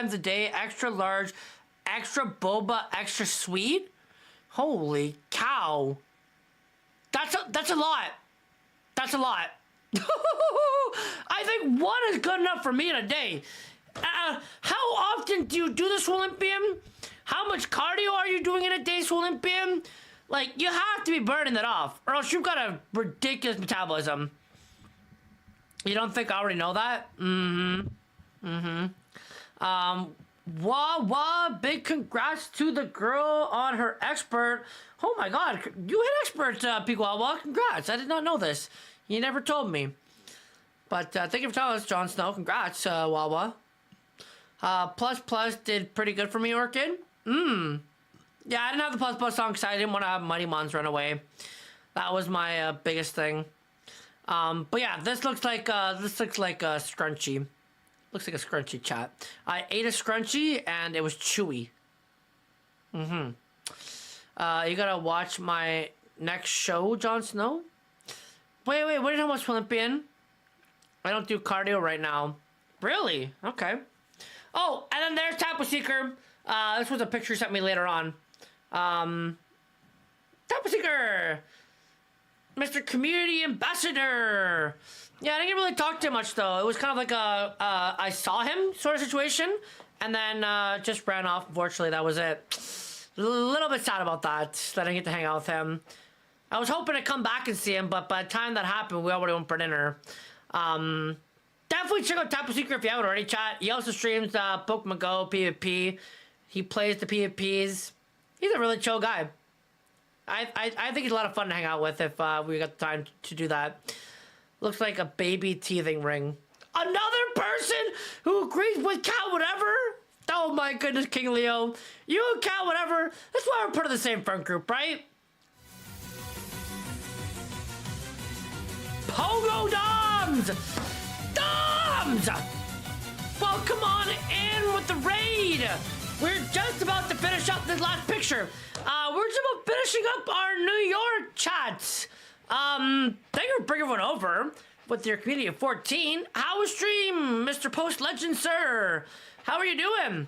times a day, extra large, extra boba, extra sweet. Holy cow. That's a lot. That's a lot. I think one is good enough for me in a day. How often do you do this, Olympian? How much cardio are you doing in a day, Olympian? Like, you have to be burning that off, or else you've got a ridiculous metabolism. You don't think I already know that? Wah, big congrats to the girl on her expert. Oh my god, you hit expert, Piguawa. Congrats, I did not know this. You never told me. But thank you for telling us, Jon Snow. Congrats, Wawa. Plus did pretty good for me, Orchid. Yeah, I didn't have the plus song because I didn't want to have Mighty Mons run away. That was my biggest thing. But yeah, this looks like a scrunchie. Looks like a scrunchie, chat. I ate a scrunchie and it was chewy. You gotta watch my next show, Jon Snow. Wait, what are you talking about, Olympian? I don't do cardio right now. Really? Okay. Oh, and then there's Tapu Seeker. This was a picture he sent me later on. Tapu Seeker! Mr. Community Ambassador! Yeah, I didn't really talk to him much, though. It was kind of like a, I saw him sort of situation, and then just ran off. Unfortunately, that was it. A little bit sad about that I didn't get to hang out with him. I was hoping to come back and see him, but by the time that happened, we already went for dinner. Definitely check out Tapu Seeker if you haven't already, chat. He also streams Pokémon GO, PvP. He plays the PvPs. He's a really chill guy. I think he's a lot of fun to hang out with if we got the time to do that. Looks like a baby teething ring. Another person who agrees with Cat Whatever? Oh my goodness, King Leo. You and Cat Whatever, that's why we're part of the same friend group, right? Pogo Doms! Doms! Welcome on in with the raid! We're just about to finish up this last picture. We're just about finishing up our New York chats. Thank you for bringing everyone over with your community of 14. How was stream, Mr. Post Legend, sir? How are you doing?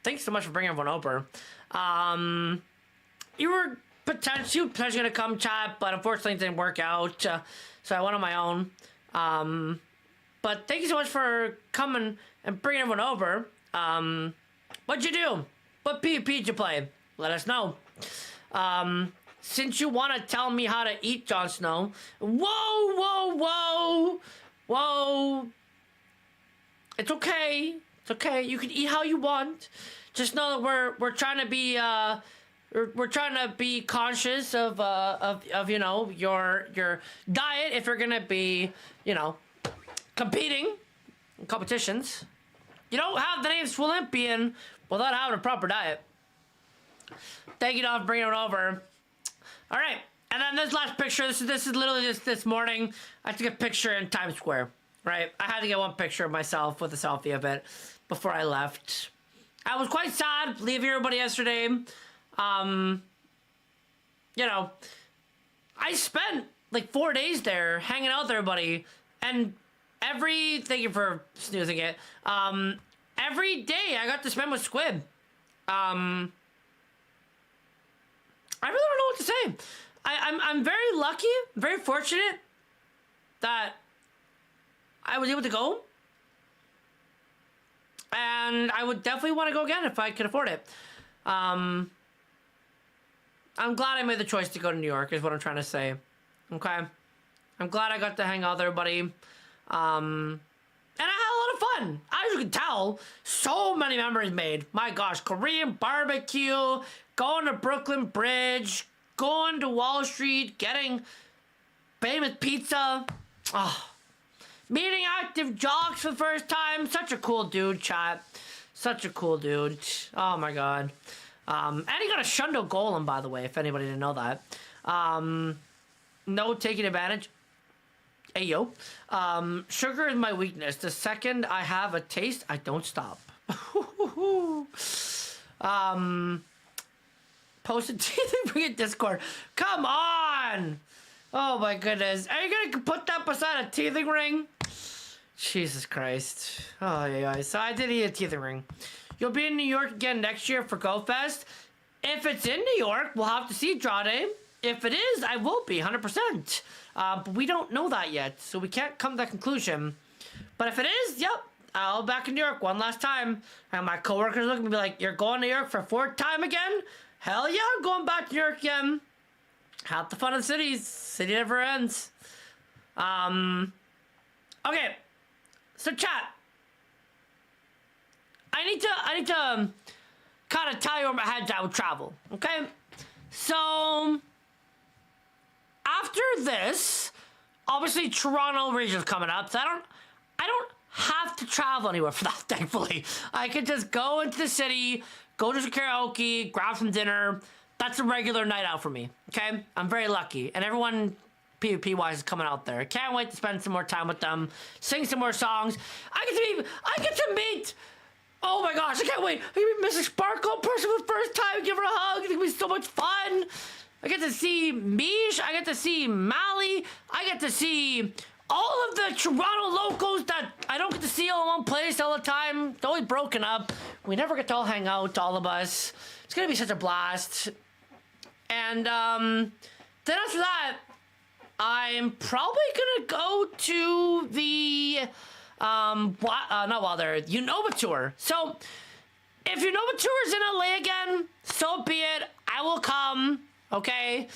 Thanks so much for bringing everyone over. You were potentially gonna come chat, but unfortunately it didn't work out. So I went on my own. But thank you so much for coming and bringing everyone over. What'd you do? What PvP did you play? Let us know. Since you want to tell me how to eat, Jon Snow. Whoa. It's okay. It's okay. You can eat how you want. Just know that we're trying to be we're trying to be conscious of you know, your diet if you're gonna be, you know, competing in competitions. You don't have the name Swolympian without having a proper diet. Thank you, Don, for bringing it over. All right, and then this last picture. This is literally just this morning. I took a picture in Times Square. Right, I had to get one picture of myself with a selfie of it before I left. I was quite sad leaving everybody yesterday. You know, I spent like 4 days there hanging out with everybody, and thank you for snoozing it. Every day I got to spend with Squid. I really don't know what to say. I'm very lucky, very fortunate that I was able to go. And I would definitely want to go again if I could afford it. I'm glad I made the choice to go to New York, is what I'm trying to say. Okay? I'm glad I got to hang out with everybody. And I had a lot of fun. As you can tell, so many memories made. My gosh, Korean barbecue, going to Brooklyn Bridge, going to Wall Street, getting famous pizza. Oh, meeting Active Jocks for the first time. Such a cool dude, chat. Such a cool dude. Oh my god. And he got a Shundo Golem, by the way, if anybody didn't know that. No taking advantage. Hey, yo. Sugar is my weakness. The second I have a taste, I don't stop. Posted teething bring it Discord. Come on! Oh my goodness. Are you gonna put that beside a teething ring? Jesus Christ. Oh yeah. So I did eat a teething ring. you'll be in New York again next year for Go Fest. If it's in New York, we'll have to see Draw Day. If it is, I will be 100%. But we don't know that yet, so we can't come to that conclusion. But if it is, yep, I'll be back in New York one last time. And my coworkers look at me and be like, "You're going to New York for a fourth time again?" Hell yeah, I'm going back to New York again. Have the fun of the cities. City never ends. Okay. So chat. I need to kind of tell you where my head's at with travel. Okay? So after this, obviously Toronto region's coming up, so I don't have to travel anywhere for that, thankfully. I could just go into the city, go to some karaoke, grab some dinner. That's a regular night out for me, okay? I'm very lucky. And everyone PvP-wise is coming out there. I can't wait to spend some more time with them, sing some more songs. I get to meet, oh my gosh, I can't wait. I get to meet Mrs. Sparkle in person for the first time, give her a hug. It's gonna be so much fun. I get to see Mish, I get to see Mally, I get to see all of the Toronto locals that I don't get to see all in one place all the time. It's always broken up. We never get to all hang out, all of us. It's gonna be such a blast. And then after that, I'm probably gonna go to the not Wilder, Unova tour. So if Unova tour is in LA again, so be it. I will come. Okay.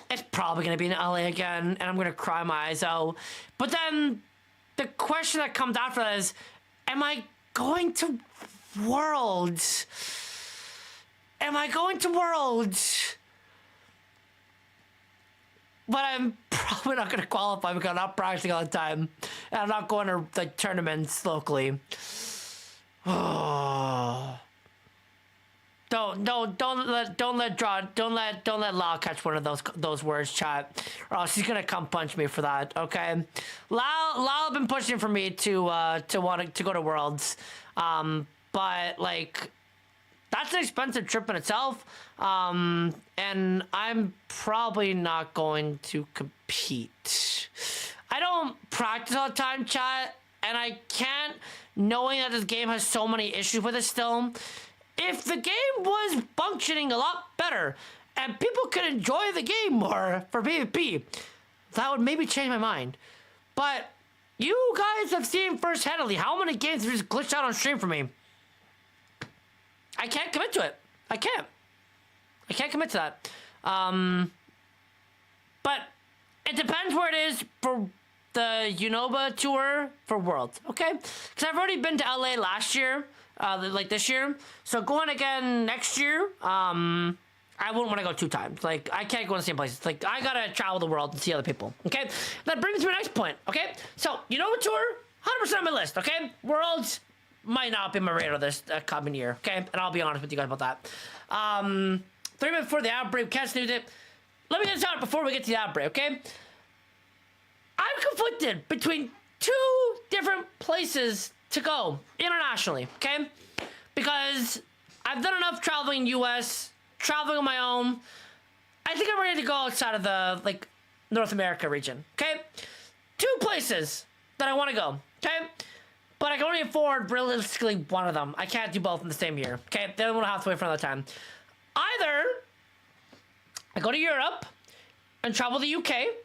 It's probably gonna be in LA again, and I'm gonna cry my eyes out. But then the question that comes after that is, am I going to Worlds? Am I going to Worlds? But I'm probably not going to qualify because I'm not practicing all the time. And I'm not going to like tournaments locally. Oh. Don't let Lau catch one of those words, chat. Or else she's gonna come punch me for that. Okay, Lau been pushing for me to want to go to Worlds, but like that's an expensive trip in itself, and I'm probably not going to compete. I don't practice all the time, chat, and I can't, knowing that this game has so many issues with it still. If the game was functioning a lot better and people could enjoy the game more for PvP, that would maybe change my mind. But you guys have seen first-handedly how many games have just glitched out on stream for me. I can't commit to it. I can't commit to that. But it depends where it is for the Unova tour for Worlds, okay? Because I've already been to LA last year. Like this year, so going again next year, I wouldn't want to go 2 times. Like, I can't go in the same places. Like, I gotta travel the world and see other people, okay? That brings me to my next point, okay? So, Unova tour, 100% on my list, okay? Worlds might not be my radar this coming year, okay? And I'll be honest with you guys about that. 3 minutes before the outbreak, can't snooze it. Let me get this out before we get to the outbreak, okay? I'm conflicted between 2 different places to go internationally, okay? Because I've done enough traveling US, traveling on my own. I think I'm ready to go outside of the, like, North America region, okay? 2 places that I want to go, okay? But I can only afford realistically one of them. I can't do both in the same year, okay? Then we'll have to wait for another time. Either I go to Europe and travel the UK,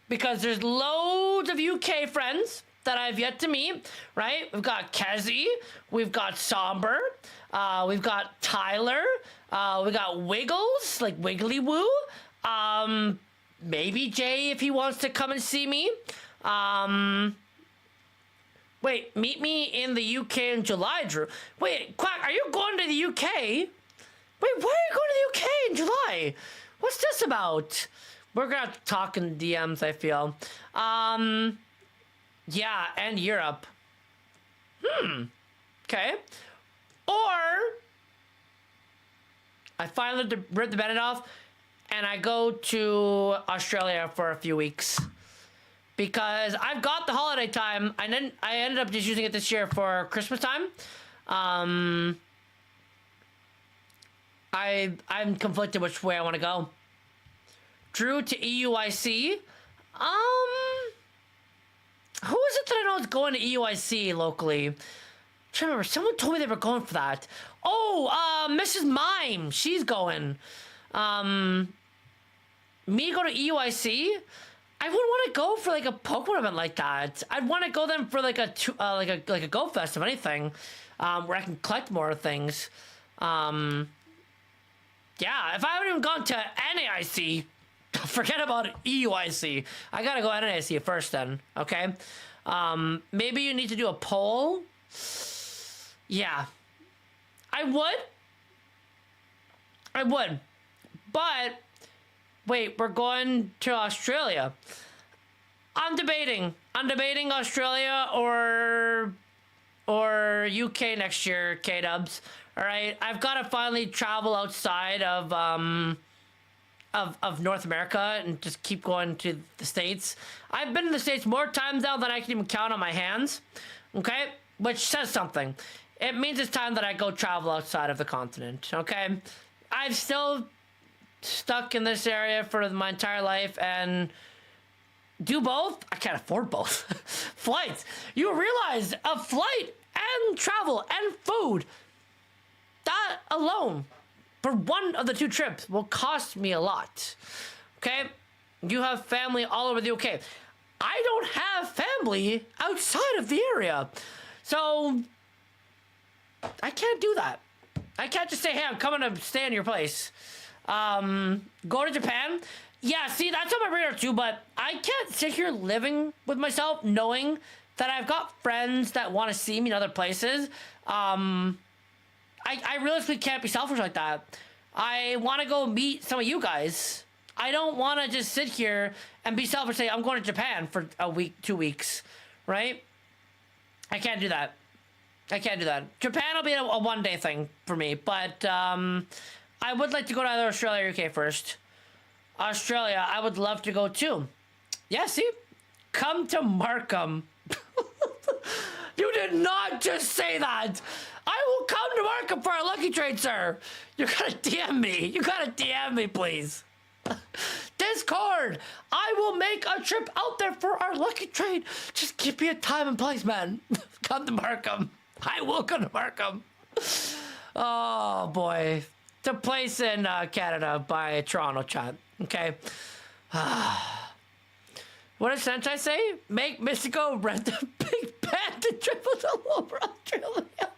because there's loads of UK friends that I've yet to meet, right? We've got Kezi, we've got Somber, we've got Tyler, we got Wiggles, like Wiggly Woo, maybe Jay if he wants to come and see me. Wait, meet me in the UK in July, Drew. Wait, Quack, are you going to the UK? Wait, why are you going to the UK in July? What's this about? We're gonna have to talk in DMs, I feel. Yeah, and Europe. Okay. Or I finally rip the Bennett off and I go to Australia for a few weeks. Because I've got the holiday time, and then I ended up just using it this year for Christmas time. I'm conflicted which way I want to go. Drew to EUIC. Who is it that I know is going to EUIC locally? trying to remember. Someone told me they were going for that. Oh, Mrs. Mime. She's going. Me go to EUIC? I wouldn't want to go for like a Pokemon event like that. I'd want to go then for like a Go Fest, if anything, where I can collect more things. Yeah, if I haven't even gone to NAIC, forget about EUIC. I gotta go NAIC first then, okay? Maybe you need to do a poll. Yeah. I would. But, wait, we're going to Australia. I'm debating Australia or UK next year, K-dubs. All right, I've got to finally travel outside of North America and just keep going to the States. I've been in the States more times now than I can even count on my hands. Okay, which says something. It means it's time that I go travel outside of the continent. Okay, I've still stuck in this area for my entire life and do both. I can't afford both. Flights. You realize a flight and travel and food, that alone for one of the two trips will cost me a lot. Okay, you have family all over the UK. I don't have family outside of the area, so I can't do that. I can't just say, hey, I'm coming to stay in your place. Go to Japan. Yeah, see, that's on my radar too, but I can't sit here living with myself knowing that I've got friends that want to see me in other places. I realistically can't be selfish like that. I want to go meet some of you guys. I don't want to just sit here and be selfish and say, I'm going to Japan for a week, 2 weeks, right? I can't do that. Japan will be a one-day thing for me, but I would like to go to either Australia or UK first. Australia, I would love to go too. Yeah, see? Come to Markham. You did not just say that. I will come to Markham for a lucky trade, sir. You gotta DM me, please. Discord. I will make a trip out there for our lucky trade. Just give me a time and place, man. Come to Markham. I will come to Markham. Oh, boy. The place in Canada by Toronto, chat. Okay. What does Sentai say? Make Mystico rent a big band to triple all over Australia.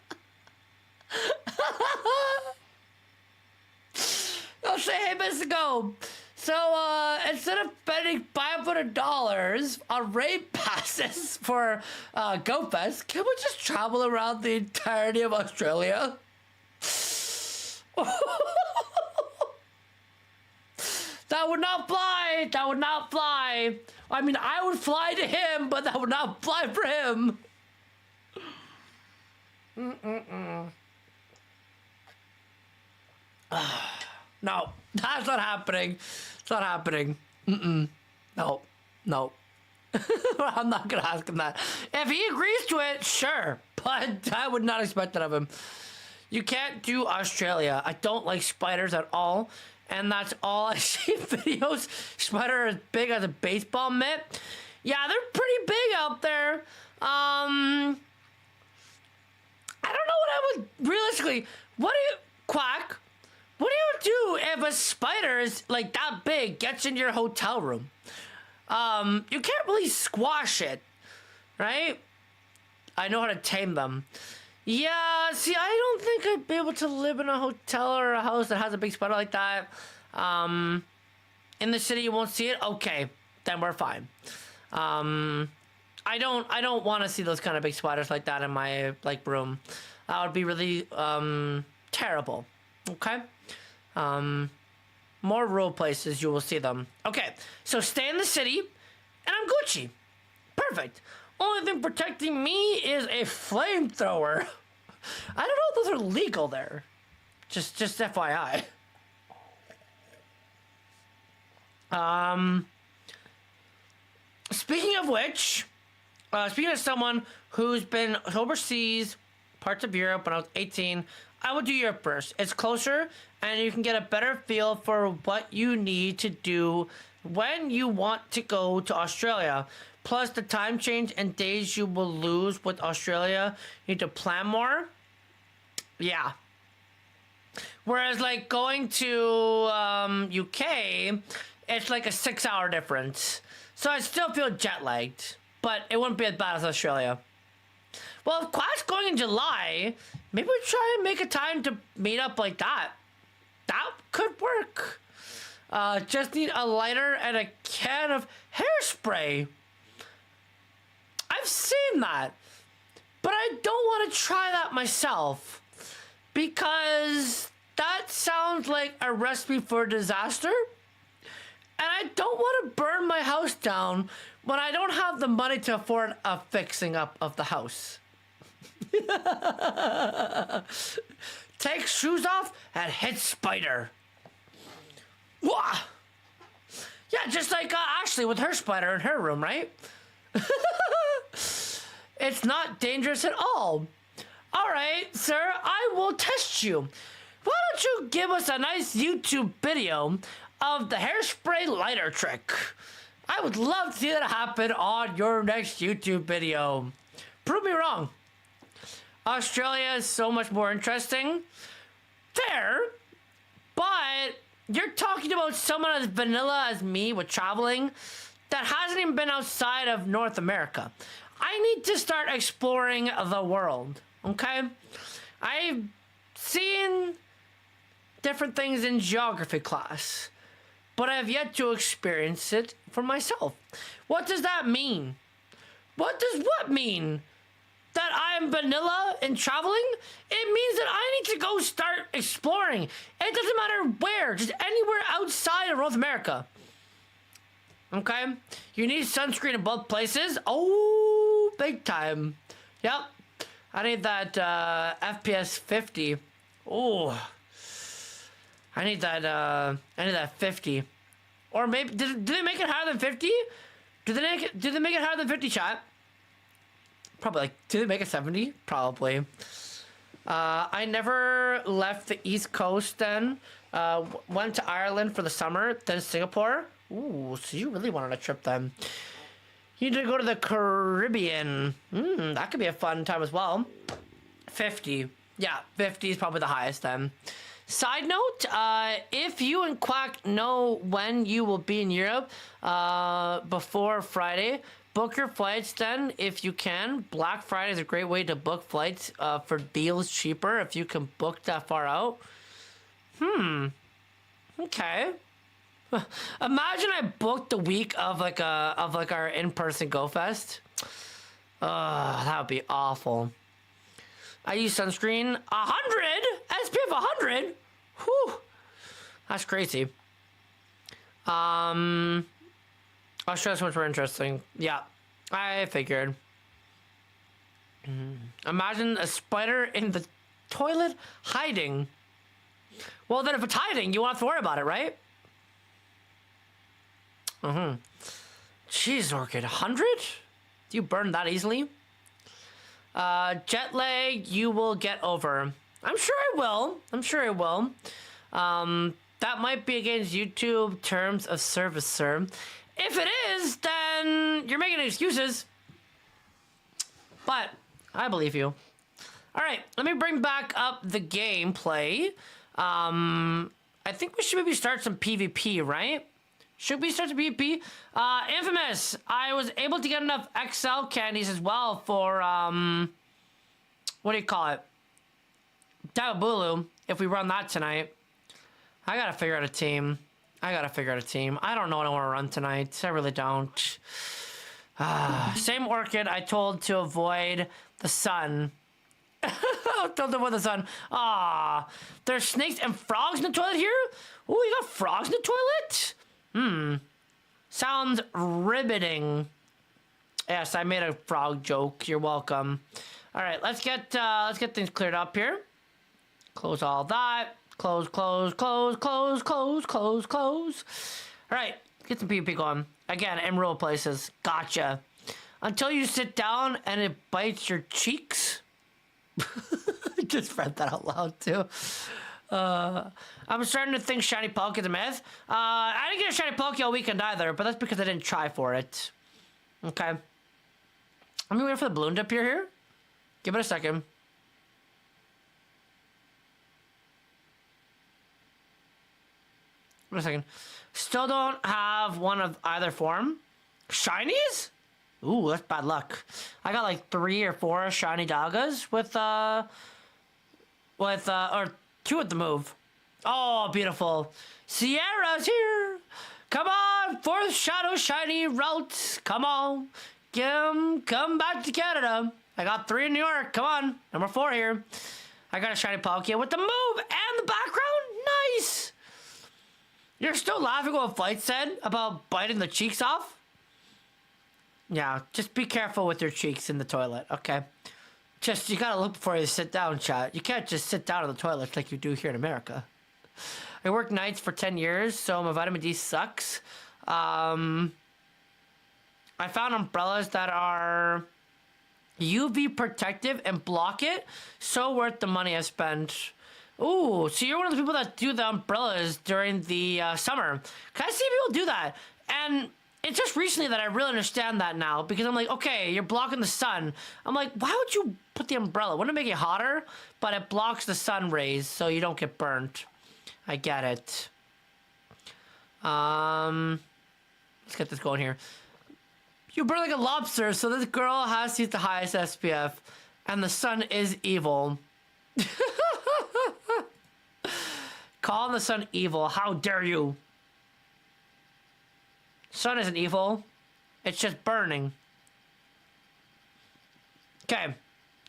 I'll say, hey, Mystico. So, instead of spending $500 on raid passes for GoFest, can we just travel around the entirety of Australia? That would not fly. I mean, I would fly to him, but that would not fly for him. No, that's not happening. It's not happening. No. I'm not gonna ask him that. If he agrees to it, sure, but I would not expect that of him. You can't do Australia. I don't like spiders at all, and that's all I see in videos. Spider as big as a baseball mitt. Yeah, they're pretty big out there. I don't know what I would realistically. What do you Quack? What do you do if a spider is like that big gets in your hotel room? You can't really squash it, right? I know how to tame them. Yeah, see, I don't think I'd be able to live in a hotel or a house that has a big spider like that. In the city, you won't see it. Okay, then we're fine. I don't want to see those kind of big spiders like that in my room. That would be really terrible. Okay. More rural places, you will see them. Okay, so stay in the city, and I'm Gucci. Perfect. Only thing protecting me is a flamethrower. I don't know if those are legal there. Just FYI. Speaking of which, speaking of someone who's been overseas, parts of Europe when I was 18, I would do Europe first. It's closer, and you can get a better feel for what you need to do when you want to go to Australia. plus the time change and days you will lose with Australia, you need to plan more. Yeah. Whereas like going to UK, it's like a 6-hour difference. So I still feel jet lagged, but it wouldn't be as bad as Australia. Well, if class going in July, maybe we try and make a time to meet up like that. That could work. Just need a lighter and a can of hairspray. I've seen that, but I don't want to try that myself because that sounds like a recipe for disaster. And I don't want to burn my house down when I don't have the money to afford a fixing up of the house. Take shoes off and hit spider. Wah! Yeah, just like Ashley with her spider in her room, right? It's not dangerous at all. All right, sir, I will test you. Why don't you give us a nice YouTube video of the hairspray lighter trick? I would love to see that happen on your next YouTube video. Prove me wrong. Australia is so much more interesting. Fair, but you're talking about someone as vanilla as me with traveling that hasn't even been outside of North America. I need to start exploring the world, okay? I've seen different things in geography class, but I have yet to experience it for myself. What does that mean? What does what mean? That I'm vanilla in traveling? It means that I need to go start exploring. It doesn't matter where, just anywhere outside of North America. Okay? You need sunscreen in both places? Oh, big time. Yep. I need that FPS 50. Oh. I need that 50. Or maybe, do they make it higher than 50? Do they make it higher than 50, chat? Probably like, do they make it 70? Probably. I never left the East Coast then. Went to Ireland for the summer, then Singapore. Ooh, so you really wanted a trip then. You need to go to the Caribbean. That could be a fun time as well. 50. Yeah, 50 is probably the highest then. Side note, if you and Quack know when you will be in Europe before Friday, book your flights then if you can. Black Friday is a great way to book flights for deals cheaper if you can book that far out. Okay. Imagine I booked the week of our in-person Go Fest. That would be awful. I use sunscreen 100 SPF 100. Whew, that's crazy. Australia's much more interesting. Yeah, I figured. Imagine a spider in the toilet hiding. Well, then if it's hiding, you won't have to worry about it, right? Jeez, Orchid, 100? Do you burn that easily? Jet lag, you will get over. I'm sure I will. I'm sure I will. That might be against YouTube terms of service, sir. If it is, then you're making excuses. But I believe you. All right, let me bring back up the gameplay. I think we should maybe start some PvP, right? Should we start some PvP? Infamous, I was able to get enough XL candies as well for, what do you call it? Dababulu, if we run that tonight. I gotta figure out a team. I don't know what I want to run tonight. I really don't. Same Orchid I told to avoid the sun. Told to avoid the sun. There's snakes and frogs in the toilet here? Oh, you got frogs in the toilet? Sounds riveting. Yes, I made a frog joke. You're welcome. All right, let's get things cleared up here. Close all that. Close. All right, get some PvP going. Again, in rural places. Gotcha. Until you sit down and it bites your cheeks. Just read that out loud, too. I'm starting to think Shiny Poke is a myth. I didn't get a Shiny Poke all weekend either, but that's because I didn't try for it. Okay. Let me wait for the balloon to appear here. Give it a second. Wait a second. Still don't have one of either form. Shinies? Ooh, that's bad luck. I got like 3 or 4 shiny Doggas with or 2 at the move. Oh, beautiful. Sierra's here. Come on, 4th Shadow Shiny route. Come on. Come back to Canada. I got 3 in New York. Come on. Number 4 here. I got a shiny Palkia with the move and the background. Nice. You're still laughing what Flight said about biting the cheeks off? Yeah, just be careful with your cheeks in the toilet, okay? Just, you gotta look before you sit down, chat. You can't just sit down in the toilet like you do here in America. I worked nights for 10 years, so my vitamin D sucks. I found umbrellas that are UV protective and block it. So worth the money I spent. Ooh, so you're one of the people that do the umbrellas during the summer. Can I see people do that? And it's just recently that I really understand that now, because I'm like, okay, you're blocking the sun. I'm like, why would you put the umbrella? Wouldn't it make it hotter? But it blocks the sun rays so you don't get burnt. I get it. Let's get this going here. You burn like a lobster, so this girl has to use the highest SPF, and the sun is evil. Calling the sun evil, how dare you? Sun isn't evil. It's just burning. Okay.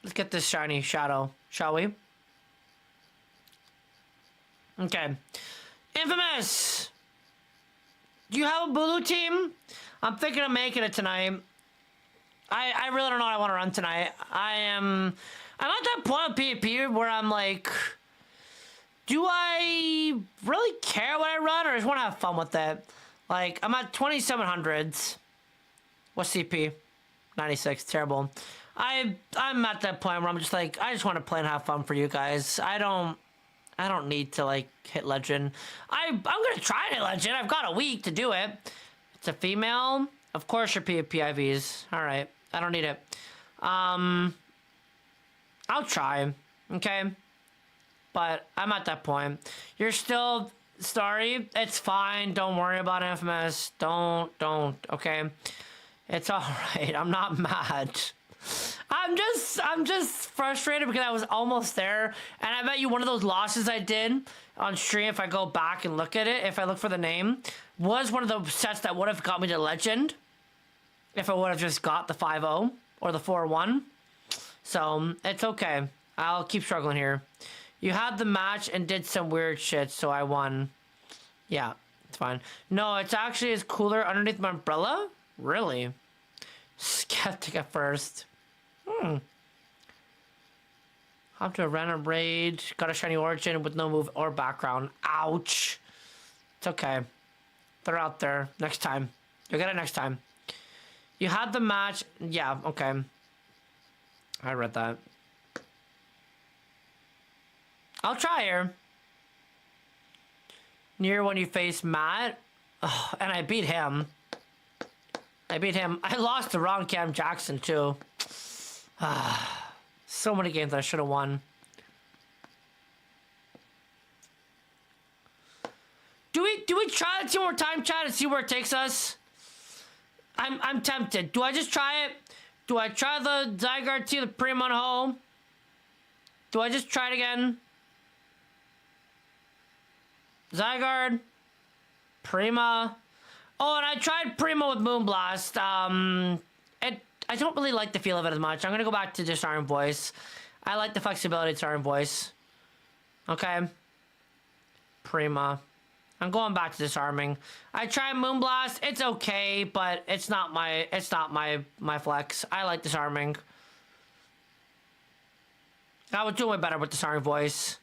Let's get this shiny shadow, shall we? Okay. Infamous! Do you have a blue team? I'm thinking of making it tonight. I really don't know what I want to run tonight. I'm at that point of PvP where I'm like, do I really care what I run, or I just want to have fun with it? Like, I'm at 2700s. What's CP? 96. Terrible. I'm at that point where I'm just like, I just want to play and have fun for you guys. I don't need to, like, hit legend. I'm gonna try to hit legend. I've got a week to do it. It's a female. Of course, your PvP IVs. All right. I don't need it. I'll try. Okay. But I'm at that point. You're still sorry. It's fine. Don't worry about Infamous. Don't. Okay. It's all right. I'm not mad. I'm just frustrated because I was almost there, and I bet you one of those losses I did on stream, if I go back and look at it, if I look for the name, was one of the sets that would have got me to legend if I would have just got the 5-0 or the 4-1. So it's okay. I'll keep struggling here. You had the match and did some weird shit, so I won. Yeah, it's fine. No, it's actually is cooler underneath my umbrella. Really? Skeptic at first. Hop to a random raid. Got a shiny origin with no move or background. Ouch. It's okay. They're out there. Next time. You'll get it next time. You had the match. Yeah, okay. I read that. I'll try here. Near when you face Matt. Oh, and I beat him. I lost to Ron Cam Jackson, too. So many games I should have won. Do we try it 2 more times, chat, and see where it takes us? I'm tempted. Do I just try it? Do I try the Zygarde T, the Prima Ho? Do I just try it again? Zygarde, Prima. Oh, and I tried Prima with Moonblast. I don't really like the feel of it as much. I'm gonna go back to Disarm Voice. I like the flexibility of Disarm Voice. Okay. Prima. I'm going back to Disarming. I tried Moonblast. It's okay, but it's not my flex. I like Disarming. I was doing way better with Disarming Voice.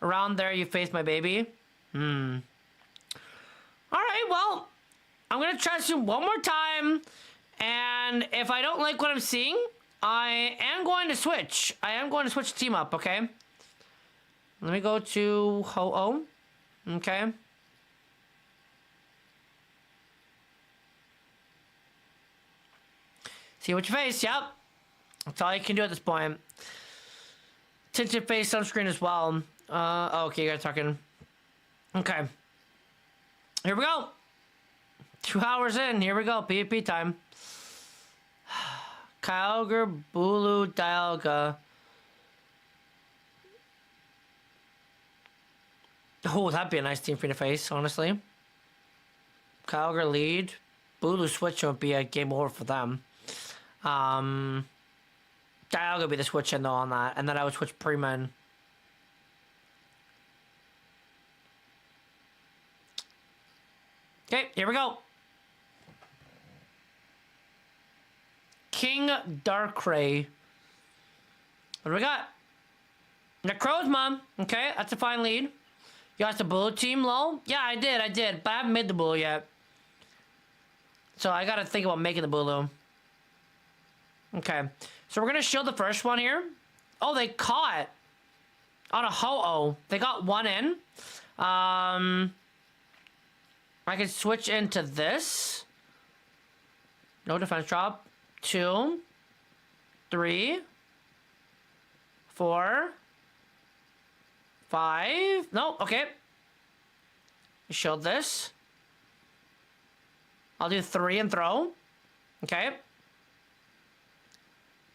Around there, you face my baby. Alright, well, I'm gonna try this one more time. And if I don't like what I'm seeing, I am going to switch. I am going to switch the team up, okay? Let me go to Ho-Oh. Okay. See what you face, yep. That's all you can do at this point. Tinted face sunscreen as well. Okay, you guys talking. Okay. Here we go. 2 hours in, here we go. PvP time. Kyogre, Bulu, Dialga. Oh, that'd be a nice team for you to face, honestly. Kyogre lead. Bulu switch would be a game over for them. Dialga would be the switch in though on that. And then I would switch Preman. Okay, here we go. King Darkrai. What do we got? Necro's mom. Okay, that's a fine lead. You got the Bulu team low? Yeah, I did. But I haven't made the Bulu yet. So I gotta think about making the Bulu. Okay. So we're gonna shield the first one here. Oh, they caught on a Ho-Oh. They got one in. I can switch into this. No defense drop. 2, 3, 4, 5. No, okay. Shield this. I'll do 3 and throw. Okay.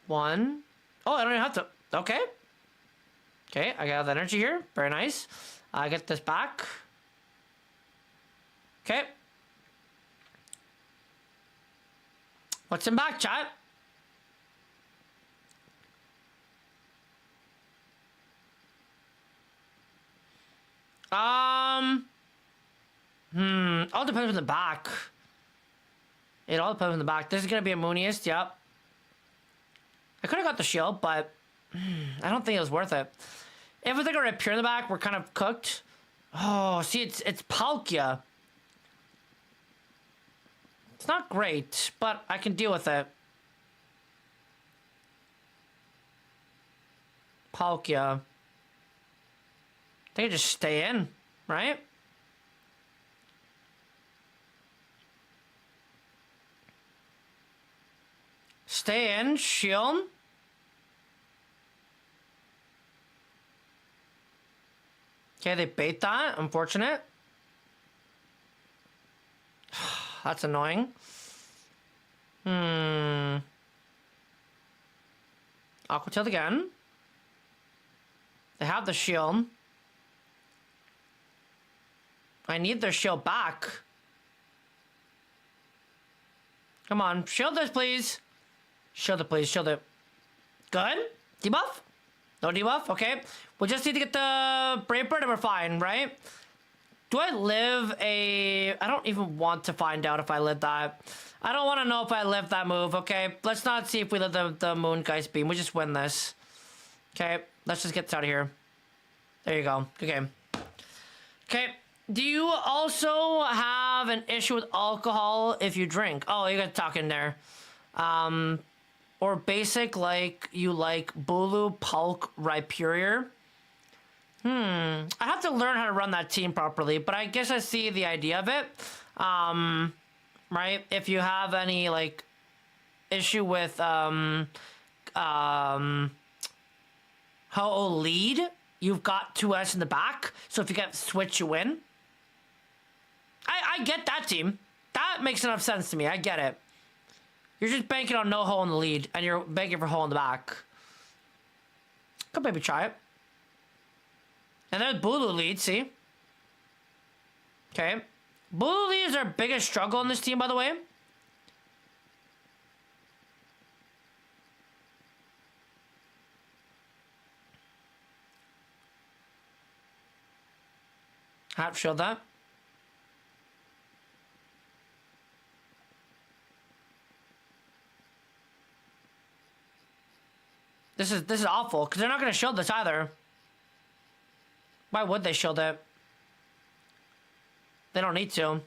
1. Oh, I don't even have to. Okay. Okay, I got the energy here. Very nice. I get this back. Okay. What's in back, chat? All depends on the back. It all depends on the back. This is gonna be a Mooniest, yep. I could have got the shield, but I don't think it was worth it. If we think we're pure in the back, we're kind of cooked. Oh, see, it's Palkia. It's not great, but I can deal with it. Palkia. They just stay in, right? Stay in, shield. Okay, they bait that. Unfortunate. That's annoying. Aqua Tail again. They have the shield. I need their shield back. Come on, shield this, please. Shield it, please. Shield it. Good. Debuff? No debuff? Okay. We just need to get the Brave Bird and we're fine, right? Do I live a... I don't even want to find out if I live that. I don't want to know if I live that move, okay? Let's not see if we live the Moongeist Beam. We just win this. Okay. Let's just get this out of here. There you go. Good game. Okay. Do you also have an issue with alcohol if you drink? Oh, you got talking there. Or basic, like, you like Bulu, Pulk, Rhyperior. I have to learn how to run that team properly, but I guess I see the idea of it. Right? If you have any, like, issue with, Ho-Oh lead, you've got 2S in the back, so if you get switch, you win. I get that team. That makes enough sense to me. I get it. You're just banking on no hole in the lead, and you're banking for hole in the back. Could maybe try it. And there's Bulu lead, see? Okay. Bulu lead is our biggest struggle in this team, by the way. Have to show that. This is awful, because they're not going to shield this either. Why would they shield it? They don't need to.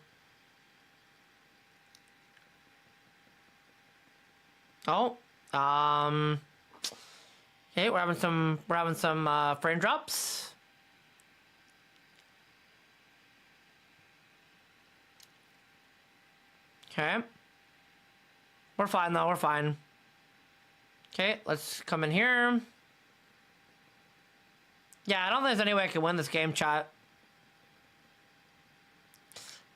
Oh. Okay, we're having some frame drops. Okay. We're fine though, we're fine. Okay, let's come in here. Yeah, I don't think there's any way I can win this game, chat.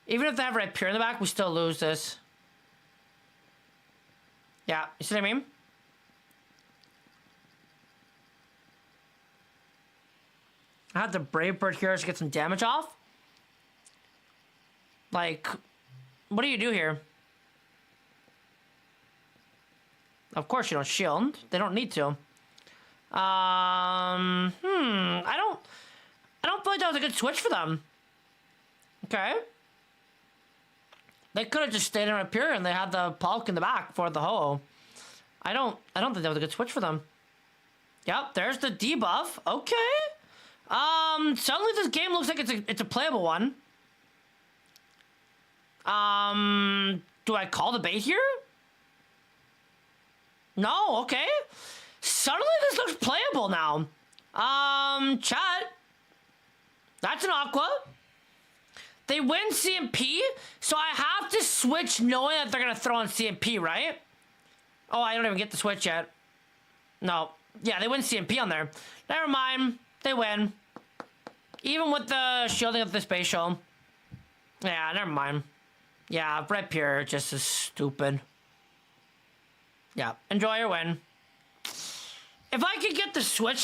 Even if they have Red Pure in the back, we still lose this. Yeah, you see what I mean? I have the Brave Bird here to get some damage off. Like, what do you do here? Of course you don't shield. They don't need to. I don't feel like that was a good switch for them. Okay. They could have just stayed in Red Pure and they had the Palk in the back for the Ho-Oh. I don't think that was a good switch for them. Yep, there's the debuff. Okay. Suddenly this game looks like it's a playable one. Do I call the bait here? No, okay. Suddenly this looks playable now. Chat. That's an Aqua. They win CMP, so I have to switch knowing that they're gonna throw on CMP, right? Oh, I don't even get the switch yet. No. Yeah, they win CMP on there. Never mind. They win. Even with the shielding of the spatial. Yeah, never mind. Yeah, Red Pure just is stupid. Yeah, enjoy your win. If I could get the switch